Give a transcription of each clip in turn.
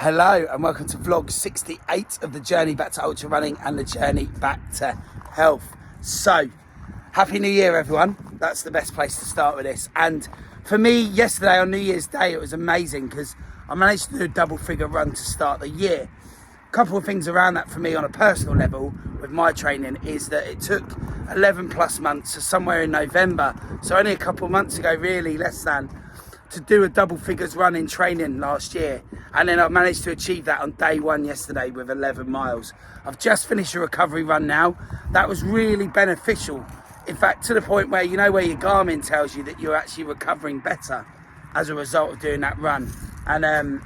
Hello and welcome to vlog 68 of the journey back to ultra running and the journey back to health. So, happy New Year everyone. That's the best place to start with this. And for me, yesterday on New Year's Day, it was amazing because I managed to do a double figure run to start the year. A couple of things around that for me on a personal level with my training is that it took 11 plus months, so somewhere in November, so only a couple of months ago really, less than, to do a double figures run in training last year, and then I managed to achieve that on day one yesterday with 11 miles. I've just finished a recovery run now. That was really beneficial, in fact to the point where, you know, where your Garmin tells you that you're actually recovering better as a result of doing that run. And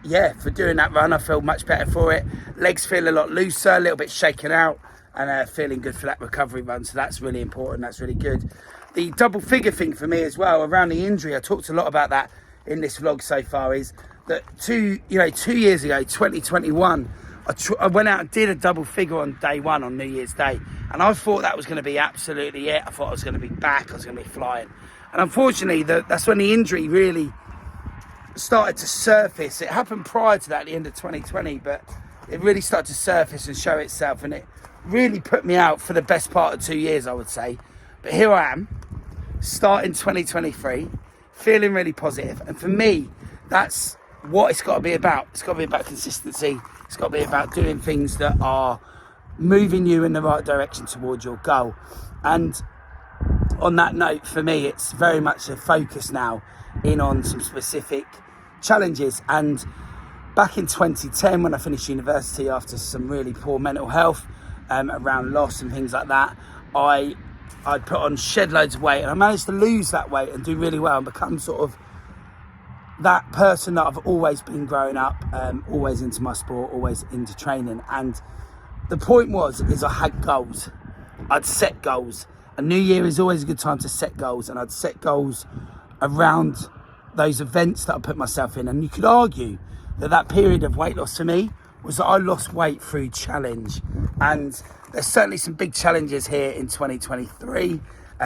yeah, for doing that run I feel much better for it. Legs feel a lot looser, a little bit shaken out, and feeling good for that recovery run, so that's really important, that's really good. The double figure thing for me as well, around the injury, I talked a lot about that in this vlog so far, is that 2 years ago, 2021, I went out and did a double figure on day one on New Year's Day, and I thought that was going to be absolutely it. I thought I was going to be back, I was going to be flying, and unfortunately that's when the injury really started to surface. It happened prior to that at the end of 2020, but it really started to surface and show itself, and it really put me out for the best part of 2 years, I would say. But here I am, starting 2023, feeling really positive. And for me, that's what it's got to be about. It's got to be about consistency. It's got to be about doing things that are moving you in the right direction towards your goal. And on that note, for me, it's very much a focus now in on some specific challenges. And back in 2010, when I finished university after some really poor mental health around loss and things like that, I put on shed loads of weight, and I managed to lose that weight and do really well and become sort of that person that I've always been growing up, always into my sport, always into training. And the point is I had goals. I'd set goals. A new year is always a good time to set goals, and I'd set goals around those events that I put myself in. And you could argue that period of weight loss for me was that I lost weight through challenge. And there's certainly some big challenges here in 2023.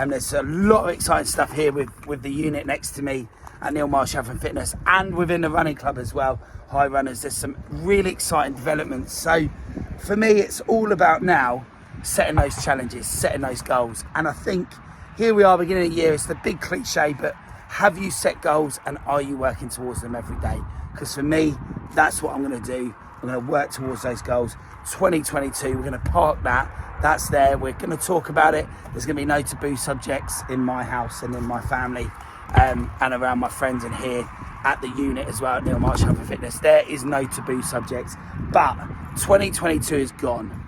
There's a lot of exciting stuff here with the unit next to me at Neil Marsh Health and Fitness, and within the running club as well, High Runners. There's some really exciting developments. So for me, it's all about now setting those challenges, setting those goals. And I think here we are, beginning of the year, it's the big cliche, but have you set goals and are you working towards them every day? Because for me, that's what I'm going to do. I'm going to work towards those goals. 2022, we're going to park that. That's there. We're going to talk about it. There's going to be no taboo subjects in my house and in my family and around my friends and here at the unit as well at Neil Marsh Health and Fitness. There is no taboo subjects. But 2022 is gone.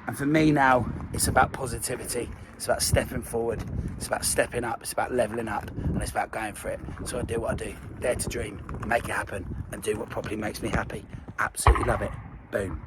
And for me now, it's about positivity. It's about stepping forward. It's about stepping up. It's about leveling up. And it's about going for it. So I do what I do. Dare to dream. Make it happen. And do what probably makes me happy. Absolutely love it. Boom.